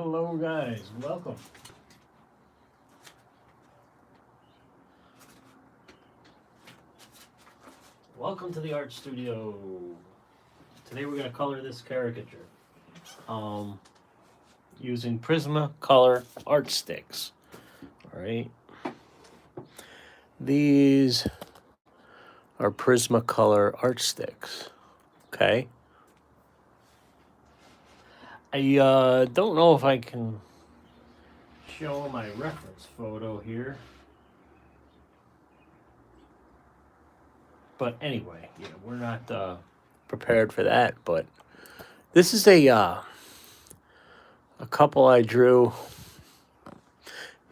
Hello guys, welcome. Welcome to the art studio. Today we're going to color this caricature using Prismacolor art sticks. All right. These are Prismacolor art sticks. Okay. I don't know if I can show my reference photo here. But anyway, yeah, we're not prepared for that. But this is a couple I drew.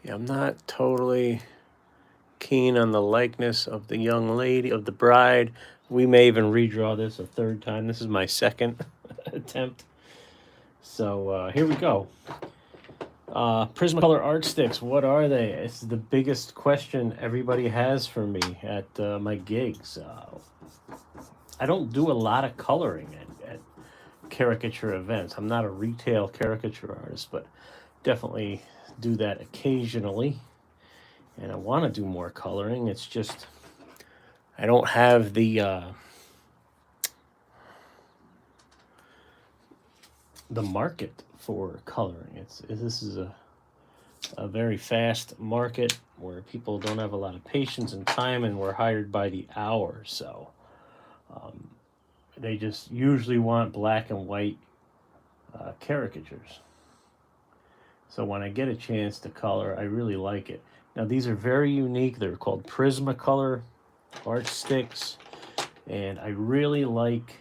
Yeah, I'm not totally keen on the likeness of the young lady, of the bride. We may even redraw this a third time. This is my second attempt. So here we go. Prismacolor art sticks, what are they? It's the biggest question everybody has for me at my gigs. I don't do a lot of coloring at caricature events. I'm not a retail caricature artist, but definitely do that occasionally. And I want to do more coloring. It's just I don't have the market for coloring. This is a very fast market where people don't have a lot of patience and time, and we're hired by the hour. So they just usually want black and white caricatures. So when I get a chance to color, I really like it. Now these are very unique. They're called Prismacolor art sticks, and I really like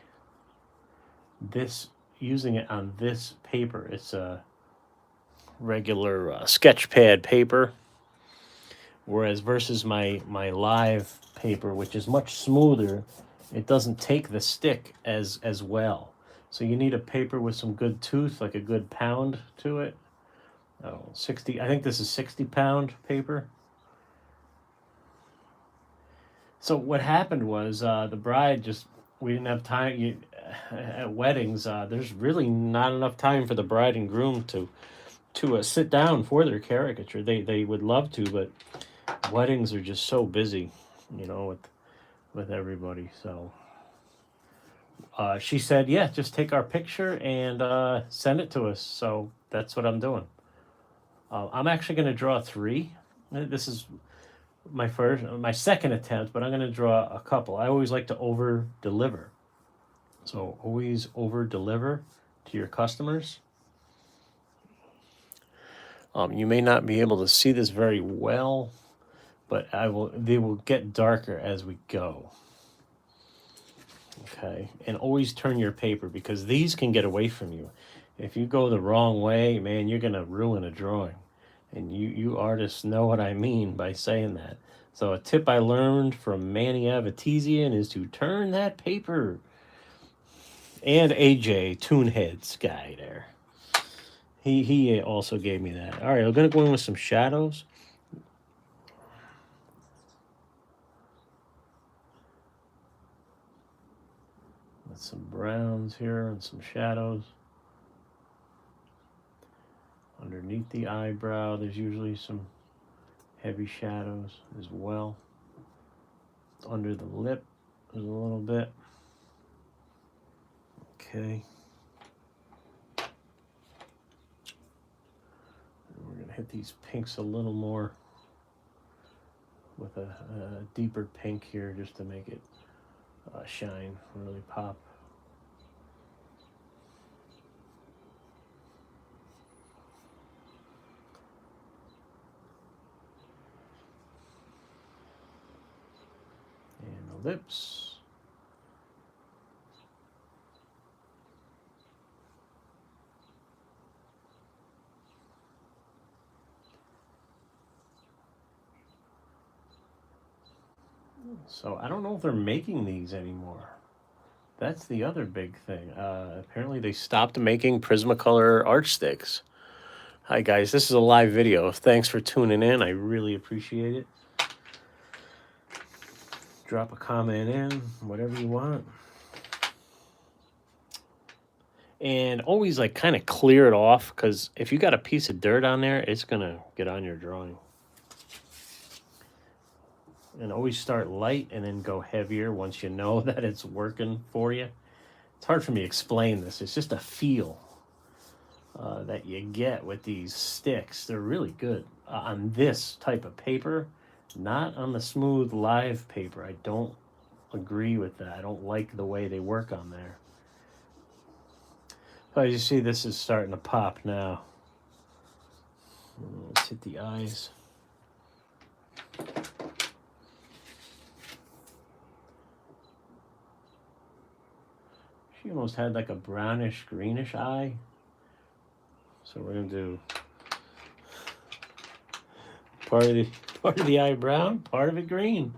this, using it on this paper. It's a regular sketch pad paper, whereas versus my live paper, which is much smoother, it doesn't take the stick as well. So you need a paper with some good tooth, like a good pound to it. Oh, 60, I think this is 60-pound paper. So what happened was the bride just, we didn't have time. At weddings, there's really not enough time for the bride and groom to sit down for their caricature. They would love to, but weddings are just so busy, with everybody. So she said, yeah, just take our picture and send it to us. So that's what I'm doing. I'm actually going to draw 3. This is my second attempt, but I'm going to draw a couple. I always like to over deliver. So always over deliver to your customers. You may not be able to see this very well, but they will get darker as we go. Okay, and always turn your paper, because these can get away from you. If you go the wrong way, man, you're gonna ruin a drawing. And you artists know what I mean by saying that. So a tip I learned from Manny Avatesian is to turn that paper. And AJ, Toonheads guy there. He also gave me that. All right, I'm going to go in with some shadows. With some browns here and some shadows. Underneath the eyebrow, there's usually some heavy shadows as well. Under the lip, there's a little bit. Okay. And we're going to hit these pinks a little more with a deeper pink here, just to make it shine, really pop. And the lips. So I don't know if they're making these anymore. That's the other big thing. Apparently they stopped making Prismacolor art sticks. Hi guys, this is a live video. Thanks for tuning in. I really appreciate it. Drop a comment in, whatever you want. And always like kind of clear it off, because if you got a piece of dirt on there, it's gonna get on your drawing. And always start light and then go heavier once you know that it's working for you. It's hard for me to explain this. It's just a feel that you get with these sticks. They're really good on this type of paper, not on the smooth live paper. I don't agree with that. I don't like the way they work on there. So as you see, this is starting to pop now. Let's hit the eyes. She almost had like a brownish greenish eye. So we're gonna do part of the eye brown, part of it green.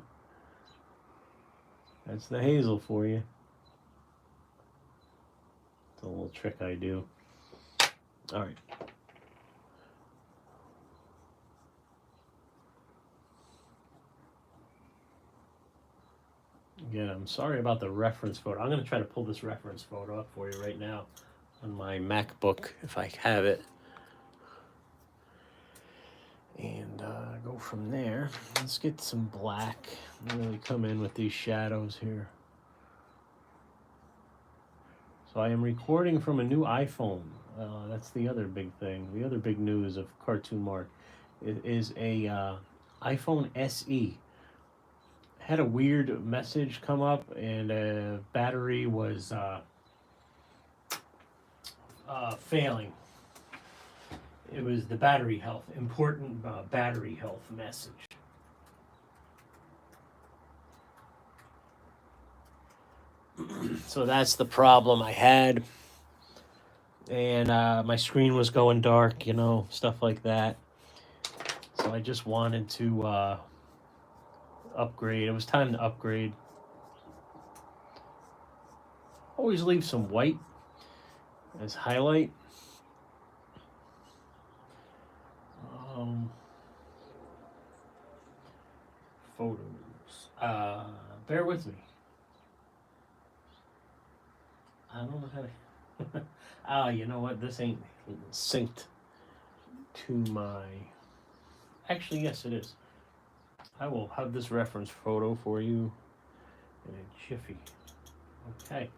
That's the hazel for you. It's a little trick I do. All right. Again, I'm sorry about the reference photo. I'm going to try to pull this reference photo up for you right now on my MacBook, if I have it. And go from there. Let's get some black. Really come in with these shadows here. So I am recording from a new iPhone. That's the other big thing. The other big news of Cartoon Mark. It is a iPhone SE. Had a weird message come up, and battery was failing. It was the battery health, important battery health message. So that's the problem I had. And my screen was going dark, you know, stuff like that. So I just wanted to upgrade. It was time to upgrade. Always leave some white as highlight. Photos. Bear with me. I don't know how to. You know what? This ain't synced to my. Actually, yes, it is. I will have this reference photo for you in a jiffy. Okay.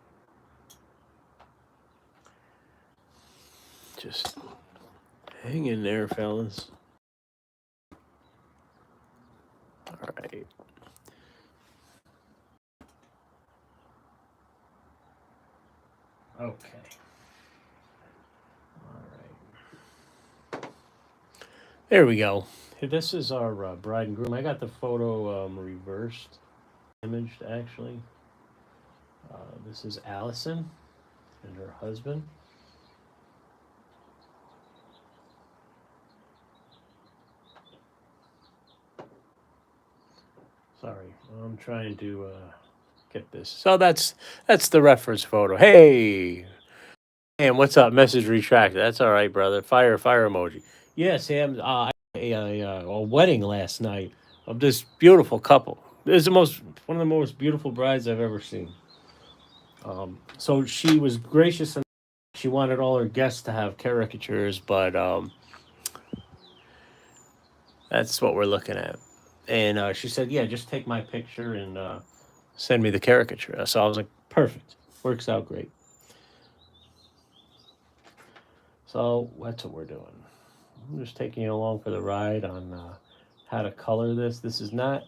Just hang in there, fellas. All right. Okay. All right. There we go. This is our bride and groom. I got the photo reversed, imaged actually. This is Allison and her husband. Sorry, I'm trying to get this. So that's the reference photo. Hey, Sam, what's up? Message retracted. That's all right, brother. Fire emoji. Yeah, Sam. I had a wedding last night of this beautiful couple. It's one of the most beautiful brides I've ever seen. So she was gracious and she wanted all her guests to have caricatures, but that's what we're looking at. And she said, "Yeah, just take my picture and send me the caricature." So I was like, "Perfect, works out great." So that's what we're doing. I'm just taking you along for the ride on how to color this. This is not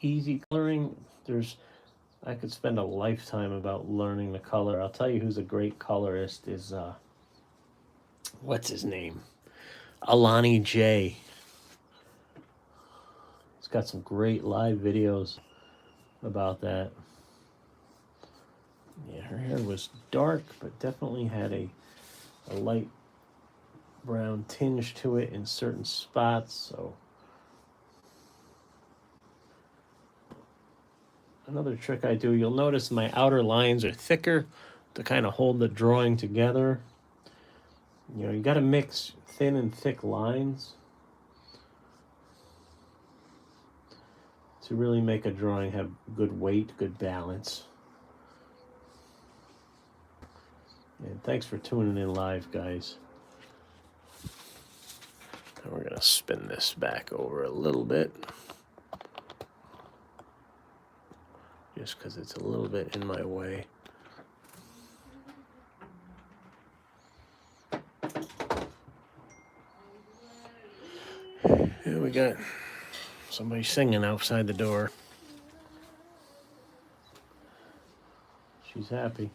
easy coloring. I could spend a lifetime about learning the color. I'll tell you who's a great colorist is what's his name? Alani J. He's got some great live videos about that. Yeah, her hair was dark, but definitely had a light brown tinge to it in certain spots. So another trick I do, you'll notice my outer lines are thicker to kind of hold the drawing together. You know, you got to mix thin and thick lines to really make a drawing have good weight, good balance. And thanks for tuning in live, guys. And we're going to spin this back over a little bit. Just because it's a little bit in my way. Here we got somebody singing outside the door. She's happy.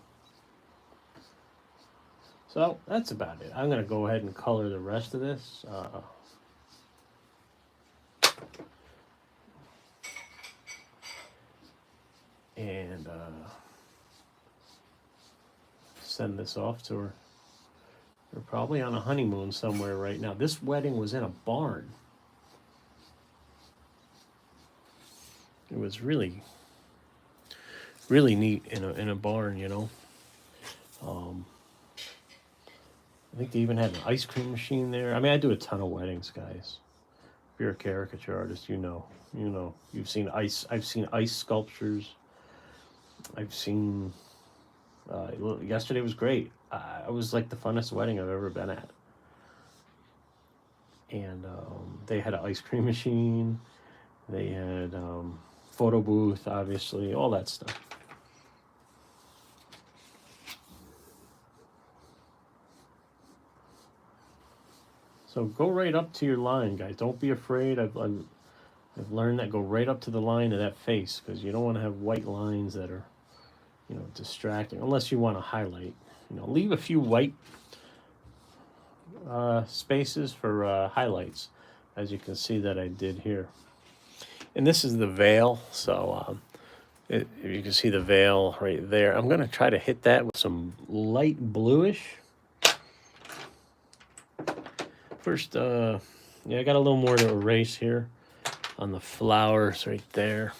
So that's about it. I'm going to go ahead and color the rest of this. And send this off to her. They're probably on a honeymoon somewhere right now. This wedding was in a barn. It was really, really neat in a barn, you know. I think they even had an ice cream machine there. I mean, I do a ton of weddings, guys. If you're a caricature artist, you know. You've seen ice. I've seen ice sculptures. I've seen. Yesterday was great. It was like the funnest wedding I've ever been at. And they had an ice cream machine. They had photo booth, obviously, all that stuff. So go right up to your line, guys. Don't be afraid. I've learned that. Go right up to the line of that face, because you don't want to have white lines that are, distracting. Unless you want to highlight. Leave a few white spaces for highlights, as you can see that I did here. And this is the veil, so if you can see the veil right there. I'm going to try to hit that with some light bluish. First, I got a little more to erase here on the flowers right there.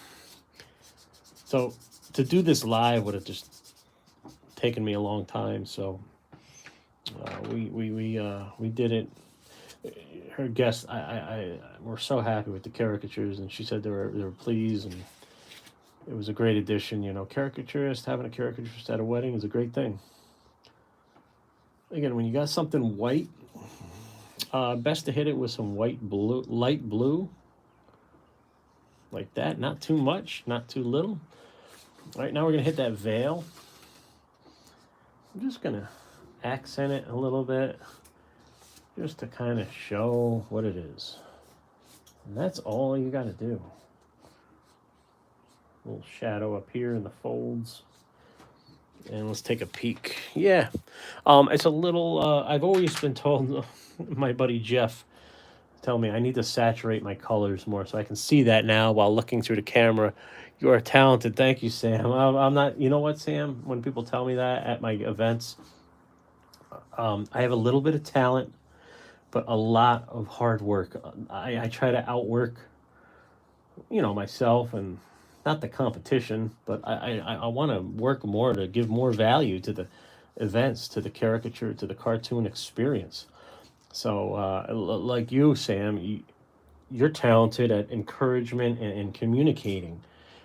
So to do this live would have just taken me a long time. So we did it. Her guests, I were so happy with the caricatures, and she said they were pleased, and it was a great addition. Caricaturist, having a caricaturist at a wedding is a great thing. Again, when you got something white, best to hit it with some light blue, like that. Not too much, not too little. All right, now we're gonna hit that veil. I'm just gonna accent it a little bit, just to kind of show what it is. And that's all you got to do. A little shadow up here in the folds. And let's take a peek. Yeah, it's a little, I've always been told, my buddy Jeff tell me I need to saturate my colors more, so I can see that now while looking through the camera. You are talented. Thank you, Sam. I'm not, you know what, Sam? When people tell me that at my events, I have a little bit of talent, but a lot of hard work. I try to outwork, myself, and not the competition, but I want to work more to give more value to the events, to the caricature, to the cartoon experience. So like you, Sam, you're talented at encouragement and communicating,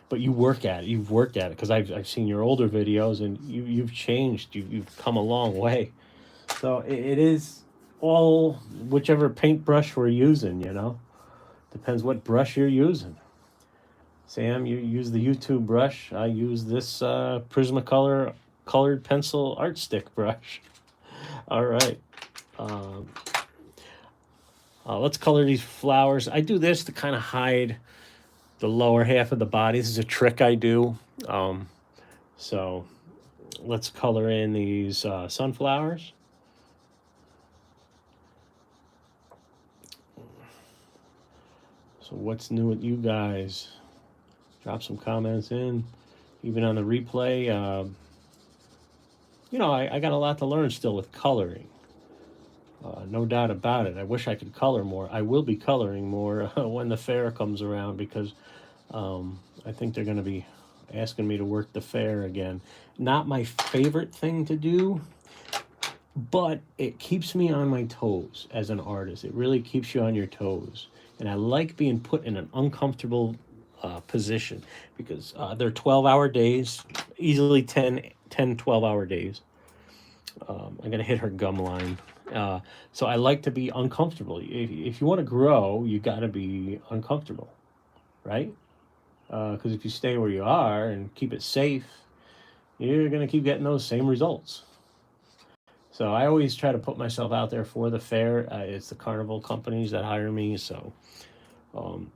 but you work at it. You've worked at it, because I've seen your older videos, and you've changed. You've come a long way. So it is all whichever paintbrush we're using, depends what brush you're using. Sam, you use the YouTube brush. I use this Prismacolor colored pencil art stick brush. All right. Let's color these flowers. I do this to kind of hide the lower half of the body. This is a trick I do. So let's color in these sunflowers. So what's new with you guys? Drop some comments in, even on the replay. I got a lot to learn still with coloring. No doubt about it. I wish I could color more. I will be coloring more when the fair comes around, because I think they're going to be asking me to work the fair again. Not my favorite thing to do, but it keeps me on my toes as an artist. It really keeps you on your toes. And I like being put in an uncomfortable position, because they're 12-hour days, easily 10, 12-hour days. I'm going to hit her gum line. So I like to be uncomfortable. If you want to grow, you got to be uncomfortable, right? Because if you stay where you are and keep it safe, you're going to keep getting those same results. So I always try to put myself out there for the fair. It's the carnival companies that hire me. So um,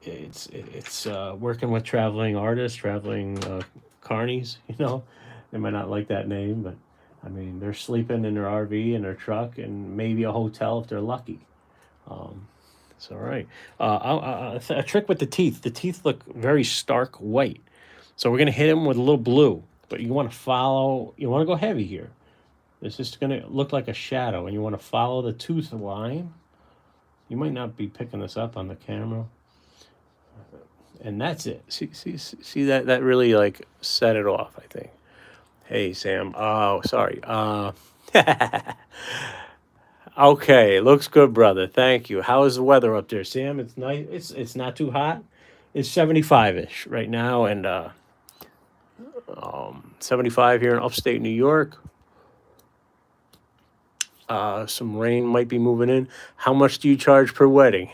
it's working with traveling artists, traveling carnies. You know, they might not like that name, but I mean they're sleeping in their RV in their truck and maybe a hotel if they're lucky. Um, so all right, a trick with the teeth. The teeth look very stark white, so we're gonna hit them with a little blue. But you want to follow. You want to go heavy here. This is going to look like a shadow, and you want to follow the tooth line. You might not be picking this up on the camera. And that's it. See that? That really like set it off, I think. Hey, Sam. Oh, sorry. Okay, looks good, brother. Thank you. How is the weather up there, Sam? It's nice. It's not too hot. It's 75-ish right now, and 75 here in upstate New York. Some rain might be moving in. How much do you charge per wedding?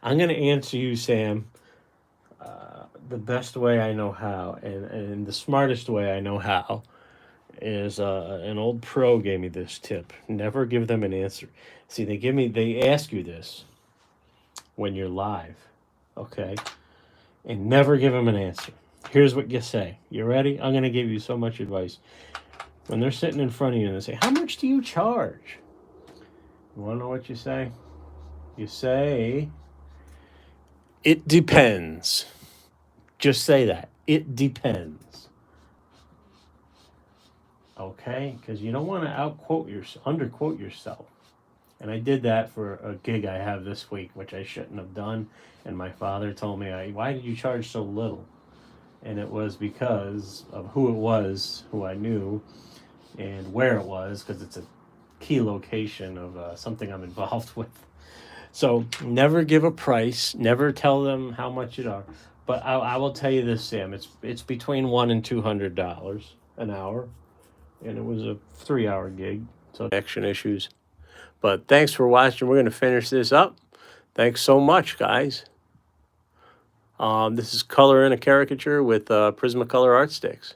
I'm going to answer you, Sam, the best way I know how, and the smartest way I know how is an old pro gave me this tip. Never give them an answer. See, they ask you this when you're live, okay? And never give them an answer. Here's what you say. You ready? I'm going to give you so much advice. When they're sitting in front of you and they say, how much do you charge? You want to know what you say? You say, it depends. Just say that. It depends. Okay? Because you don't want to underquote yourself. And I did that for a gig I have this week, which I shouldn't have done. And my father told me, why did you charge so little? And it was because of who it was, who I knew, and where it was, because it's a key location of something I'm involved with. So never give a price, never tell them how much it are. But I will tell you this, Sam, it's between $100 and $200 an hour, and it was a 3-hour gig, so connection issues. But thanks for watching. We're going to finish this up. Thanks so much, guys. This is Color in a Caricature with Prismacolor Art Sticks.